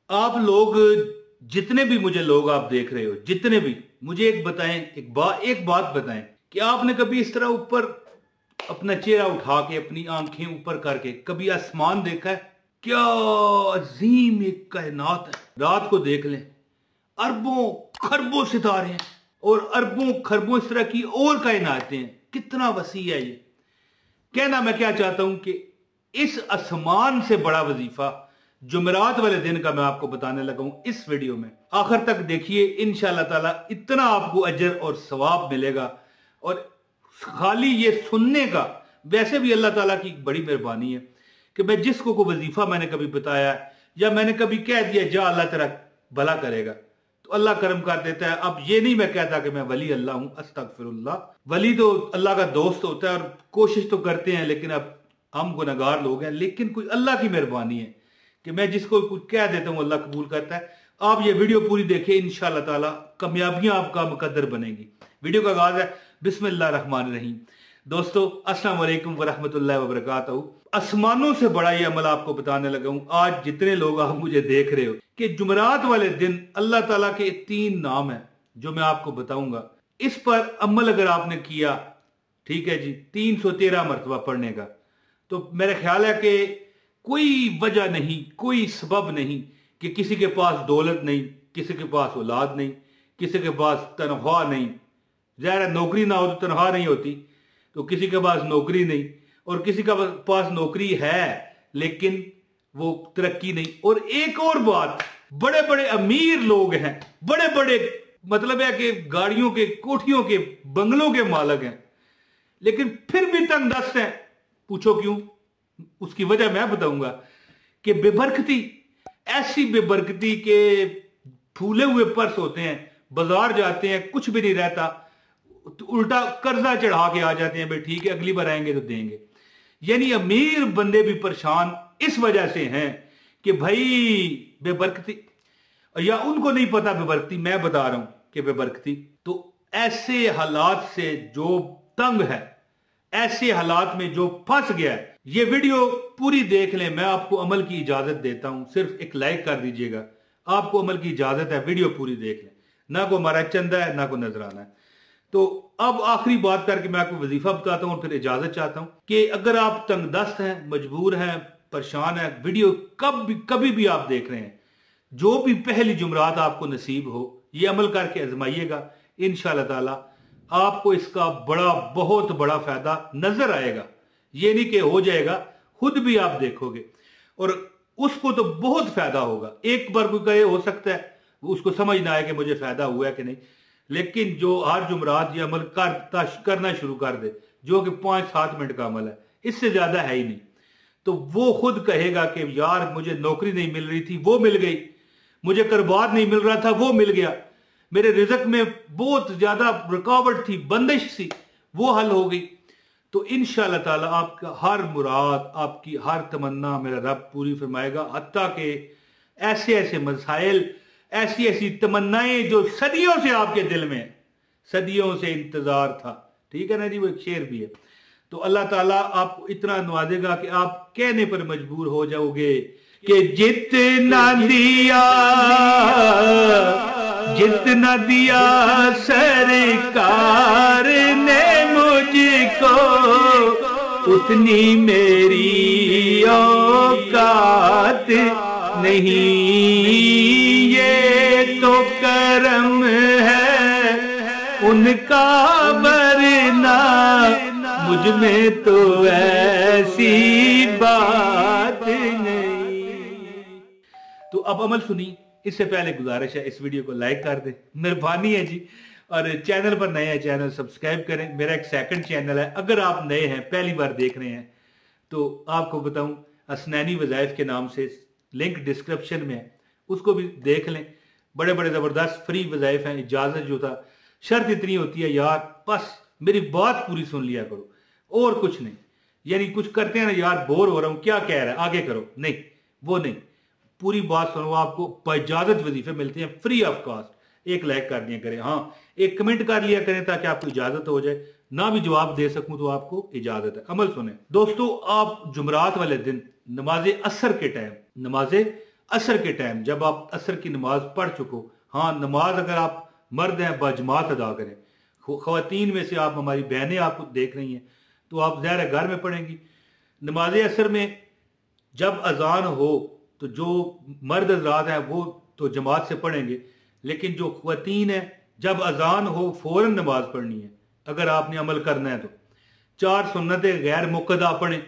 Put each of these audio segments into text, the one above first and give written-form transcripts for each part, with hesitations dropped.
आप लोग जितने भी मुझे लोग आप देख रहे हो, जितने भी मुझे एक बताएं, एक बात बताएं कि आपने कभी इस तरह ऊपर अपना चेहरा उठा के अपनी आंखें ऊपर करके कभी आसमान देखा है? क्या अजीम एक कायनात है। रात को देख लें, अरबों खरबों सितारे हैं और अरबों खरबों इस तरह की और कायनातें हैं। कितना वसी है ये। कहना मैं क्या चाहता हूं कि इस आसमान से बड़ा वजीफा जुमेरात वाले दिन का मैं आपको बताने लगा हूं इस वीडियो में। आखिर तक देखिए, इंशाअल्लाह ताला इतना आपको अजर और सवाब मिलेगा। और खाली ये सुनने का, वैसे भी अल्लाह ताला की बड़ी मेहरबानी है कि मैं जिसको को वजीफा मैंने कभी बताया या मैंने कभी कह दिया जा अल्लाह तेरा भला करेगा, तो अल्लाह करम कर देता है। अब ये नहीं मैं कहता कि मैं वली अल्लाह हूं, अस्तगफिरुल्लाह। वली तो अल्लाह का दोस्त होता है और कोशिश तो करते हैं, लेकिन अब हम गुनहगार लोग हैं। लेकिन कोई अल्लाह की मेहरबानी है कि मैं जिसको कुछ कह देता हूं अल्लाह कबूल करता है। आप ये वीडियो पूरी देखिए, इंशाअल्लाह ताला कामयाबियां आपका मुकद्दर बनेगी। वीडियो का आगाज है बिस्मिल्लाह रहमान रहीम। दोस्तों अस्सलाम वालेकुम वरहमतुल्लाहि वबरकातुहू। आसमानों से बड़ा ये अमल आपको बताने लगा हूं। आज जितने लोग आप मुझे देख रहे हो कि जुमेरात वाले दिन अल्लाह ताला के 3 नाम है जो मैं आपको बताऊंगा। इस पर अमल अगर आपने किया, ठीक है जी, 313 मरतबा पढ़ने का, तो मेरा ख्याल है कि कोई वजह नहीं, कोई सबब नहीं कि किसी के पास दौलत नहीं, किसी के पास औलाद नहीं, किसी के पास तनख्वाह नहीं। ज़ाहिर नौकरी ना हो तो तनख्वाह नहीं होती, तो किसी के पास नौकरी नहीं, और किसी का पास नौकरी है लेकिन वो तरक्की नहीं। और एक और बात, बड़े बड़े अमीर लोग हैं, बड़े बड़े मतलब है कि गाड़ियों के, कोठियों के, बंगलों के मालिक हैं, लेकिन फिर भी तंग दस्त हैं। पूछो क्यों? उसकी वजह मैं बताऊंगा कि बेबरकती, ऐसी बेबरकती के फूले हुए पर्स होते हैं, बाजार जाते हैं कुछ भी नहीं रहता, तो उल्टा कर्जा चढ़ा के आ जाते हैं, भाई ठीक है अगली बार आएंगे तो देंगे। यानी अमीर बंदे भी परेशान इस वजह से हैं कि भाई बेबरकती, या उनको नहीं पता बेबरकती, मैं बता रहा हूं कि बेबरकती। तो ऐसे हालात से जो तंग है, ऐसे हालात में जो फंस गया है, ये वीडियो पूरी देख लें। मैं आपको अमल की इजाजत देता हूं, सिर्फ एक लाइक कर दीजिएगा, आपको अमल की इजाजत है। वीडियो पूरी देख लें, ना को हमारा चंदा है ना को नजराना है। तो अब आखिरी बात करके मैं आपको वजीफा बताता हूं और फिर इजाजत चाहता हूं कि अगर आप तंगदस्त हैं, मजबूर हैं, परेशान हैं, वीडियो कभी भी आप देख रहे हैं, जो भी पहली जुमरात आपको नसीब हो, ये अमल करके आजमाइएगा। इंशाअल्लाह ताला आपको इसका बहुत बड़ा फायदा नजर आएगा। ये नहीं कि हो जाएगा, खुद भी आप देखोगे और उसको तो बहुत फायदा होगा। एक बार कोई कहे, हो सकता है उसको समझ ना आए कि मुझे फायदा हुआ है कि नहीं, लेकिन जो हर जुमरात ये अमल करना शुरू कर दे, जो कि 5-7 मिनट का अमल है, इससे ज्यादा है ही नहीं, तो वो खुद कहेगा कि यार मुझे नौकरी नहीं मिल रही थी वो मिल गई, मुझे कारोबार नहीं मिल रहा था वो मिल गया, मेरे रिज़्क में बहुत ज्यादा रुकावट थी, बंदिश थी, वो हल हो गई। तो इंशाअल्लाह ताला आपका हर मुराद, आपकी हर तमन्ना मेरा रब पूरी फरमाएगा। हत्ता के ऐसे ऐसे मसाइल, ऐसी ऐसी तमन्नाएं जो सदियों से आपके दिल में, सदियों से इंतजार था, ठीक है ना जी, वो एक शेर भी है। तो अल्लाह ताला आपको इतना नवाजेगा कि आप कहने पर मजबूर हो जाओगे कि जितना दिया सरकार ने मुझको, उतनी मेरी औकात नहीं, ये तो करम है उनका, वरना मुझ में तो ऐसी बात नहीं। तो अब अमल सुनी। इससे पहले गुजारिश है इस वीडियो को लाइक कर दे, मेहरबानी है जी। और चैनल पर नए हैं, चैनल सब्सक्राइब करें। मेरा एक सेकंड चैनल है, अगर आप नए हैं, पहली बार देख रहे हैं, तो आपको बताऊं असनैनी वज़ाइफ के नाम से लिंक डिस्क्रिप्शन में है, उसको भी देख लें। बड़े बड़े ज़बरदस्त फ्री वज़ाइफ हैं। इजाज़त जो था, शर्त इतनी होती है यार, बस मेरी बात पूरी सुन लिया करो और कुछ नहीं। यानी कुछ करते हैं ना यार, बोर हो रहा हूं, क्या कह रहा है आगे करो, नहीं, वो नहीं, पूरी बात सुनो। आपको बाइजाजत वजीफे मिलते हैं फ्री ऑफ कॉस्ट। एक लाइक कर दिया करें, हाँ एक कमेंट कर लिया करें ताकि आपको इजाजत हो जाए। ना भी जवाब दे सकूं तो आपको इजाजत है। अमल सुने दोस्तों, आप जुमरात वाले दिन नमाज असर के टाइम, नमाज असर के टाइम जब आप असर की नमाज पढ़ चुको, हाँ नमाज अगर आप मर्द हैं बाजमात अदा करें, ख़वातीन में से आप हमारी बहनें आपको देख रही हैं तो आप ज़ाहिर है घर में पढ़ेंगी। नमाज असर में जब अजान हो तो जो मर्द हज़रात हैं वो तो जमात से पढ़ेंगे, लेकिन जो ख़वातीन हैं जब अजान हो फ़ौरन नमाज पढ़नी है। अगर आपने अमल करना है तो 4 सुन्नतें गैर मुक़द्दा पढ़ें,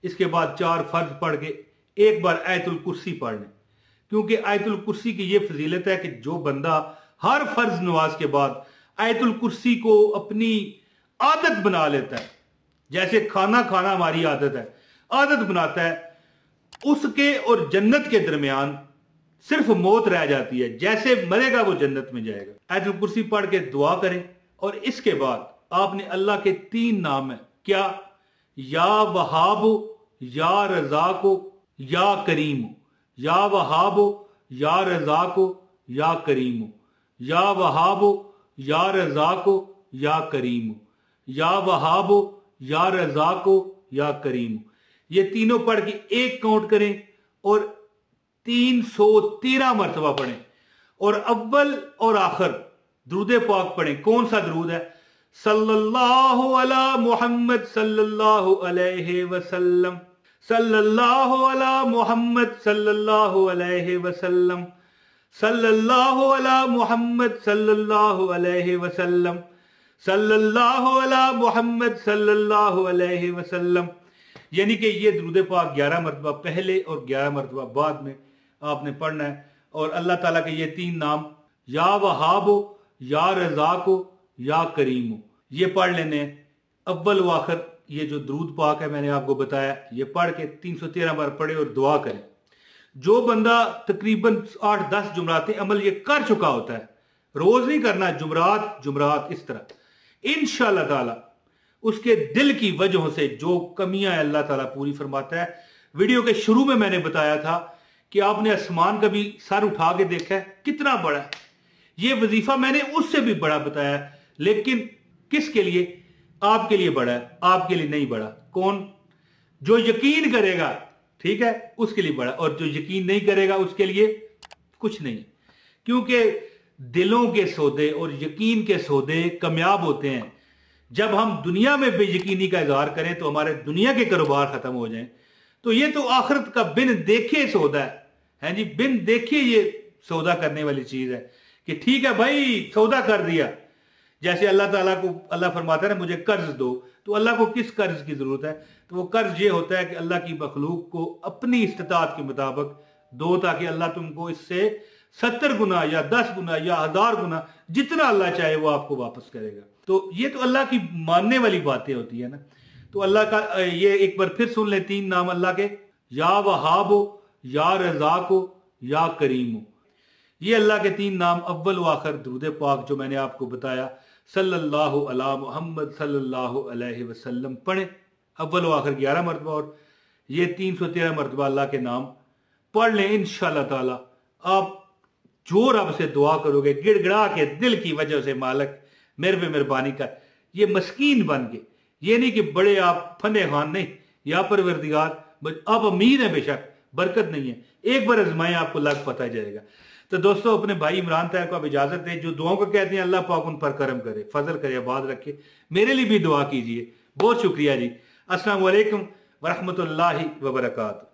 इसके बाद 4 फ़र्ज पढ़ के एक बार आयतुल कुर्सी पढ़ लें, क्योंकि आयतुल कुर्सी की ये फजीलत है कि जो बंदा हर फर्ज नमाज के बाद आयतुल कुर्सी को अपनी आदत बना लेता है, जैसे खाना खाना हमारी आदत है, आदत बनाता है, उसके और जन्नत के दरमियान सिर्फ मौत रह जाती है, जैसे मरेगा वो जन्नत में जाएगा। आयतुल कुर्सी पढ़ के दुआ करें और इसके बाद आपने अल्लाह के 3 नाम है, क्या? या वहाबो, या रज़ाको, या करीमो। या वहाबो, या रज़ाको, या करीमो। या वहाबो, या रज़ाको, या करीमो। या वहाबो, या रज़ाको, या करीमो। ये तीनों पढ़ के एक काउंट करें और 313 मरतबा पढ़ें और अव्वल और आखिर दुरूद पाक पढ़ें। कौन सा दुरूद है? सल्लल्लाहु अला मुहम्मद सल्लल्लाहु अलैहि वसल्लम, सल्लल्लाहु अला मुहम्मद सल्लल्लाहु अलैहि वसल्लम, सल्लल्लाहु अला मुहम्मद सल्लल्लाहु अलैहि वसल्लम, सल्लल्लाहु अला मुहम्मद सल्लल्लाहु अलैहि वसल्लम। यानी कि ये दुरूद पाक 11 मरतबा पहले और 11 मरतबा बाद में आपने पढ़ना है। और अल्लाह ताला के ये 3 नाम, या वहाबो, या रज़ाको, या करीमो, ये पढ़ लेने अव्वल व आखिर। ये जो दुरूद पाक है मैंने आपको बताया, ये पढ़ के 313 बार पढ़े और दुआ करें। जो बंदा तकरीबन 8-10 जुमरातें अमल ये कर चुका होता है, रोज नहीं करना, जुमरात जुमरात इस तरह, इंशाअल्लाह ताला उसके दिल की वजहों से जो कमियां अल्लाह ताला पूरी फरमाता है। वीडियो के शुरू में मैंने बताया था कि आपने आसमान का भी सर उठा के देखा है कितना बड़ा है। ये वजीफा मैंने उससे भी बड़ा बताया, लेकिन किसके लिए? आपके लिए बड़ा है, आपके लिए नहीं बड़ा। कौन? जो यकीन करेगा, ठीक है, उसके लिए बड़ा, और जो यकीन नहीं करेगा उसके लिए कुछ नहीं। क्योंकि दिलों के सौदे और यकीन के सौदे कामयाब होते हैं जब हम दुनिया में बेयकीनी का इजहार करें तो हमारे दुनिया के कारोबार खत्म हो जाएं। तो ये तो आखिरत का बिन देखे सौदा है जी, बिन देखे ये सौदा करने वाली चीज है कि ठीक है भाई सौदा कर दिया। जैसे अल्लाह ताला को अल्लाह फरमाता है मुझे कर्ज दो, तो अल्लाह को किस कर्ज की जरूरत है? तो वो कर्ज ये होता है कि अल्लाह की मखलूक को अपनी इस्तिताअत के मुताबिक दो, ताकि अल्लाह तुमको इससे 70 गुना या 10 गुना या 1000 गुना जितना अल्लाह चाहे वो आपको वापस करेगा। तो ये तो अल्लाह की मानने वाली बातें होती है ना। तो अल्लाह का ये एक बार फिर सुन ले 3 नाम अल्लाह के, या वहाबो, या रज़ाको, या करीमो। ये अल्लाह के 3 नाम अव्वल व आखिर दुरूद पाक जो मैंने आपको बताया, सल्लल्लाहु अला मुहम्मद सल्लल्लाहु अलैहि वसल्लम पढ़े अव्वल व आखिर 11 मरतबा, और ये 313 मरतबा अल्लाह के नाम पढ़ लें। इंशाअल्लाह ताला आप जो रब से दुआ करोगे गिड़गिड़ा के दिल की वजह से, मालिक मेरे पे मेहरबानी कर, ये मस्कीन बन के, ये नहीं कि बड़े आप फने खान नहीं, या परवरदिगार आप अमीर हैं बेशक, बरकत नहीं है, एक बार आजमाएं आपको लग पता जाएगा। तो दोस्तों अपने भाई इमरान ताहिर को आप इजाजत दें, जो दुआओं को कहते हैं अल्लाह पाक उन पर करम करे, फजल करे, आबाद रखे। मेरे लिए भी दुआ कीजिए। बहुत शुक्रिया जी। अस्सलाम वालेकुम वरहमतुल्लाहि वबरकातुहू।